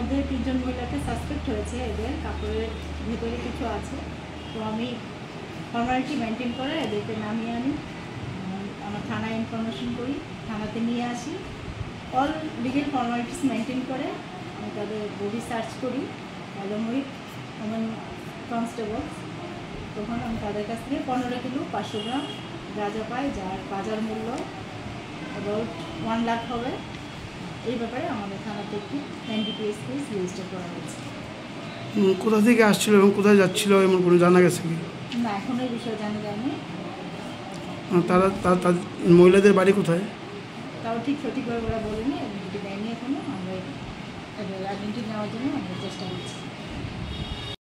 মধ্যে 3 জন মহিলাকে সাসপেক্ট হয়েছে, এদের কাপড়ের ভেতরে কিছু আছে। তো আমি ফর্মালিটি মেনটেন করে এদেরকে নামিয়ে আনি, আমার থানায় ইনফরমেশন করি, থানাতে নিয়ে আসি, অল লিগেল ফর্মালিটিস মেনটেন করে আমি তাদের বডি সার্চ করি অ্যালং উইথ আমার কনস্টেবল। তখন আমি তাদের কাছ থেকে 15 কিলো 500 গ্রাম গাঁজা পাই, যার বাজার মূল্য অ্যাবাউট 1 লাখ হবে। এই ব্যাপারে আমাদের থানাতে একটি NDPS কেস রেজিস্টার করা হয়েছে। কোথা থেকে আসছিল এবং কোথায় যাচ্ছিল এমন কোনো জানা গেছে কি? না, এখনো এই বিষয়ে জানা যায়নি। তারা মহিলাদের বাড়ি কোথায় তাও ঠিক সঠিকভাবে ওরা বলেনি, আইডেন্টি দেয়নি এখনো। আমরা আইডেন্টি নেওয়ার জন্য আমরা চেষ্টা করছি।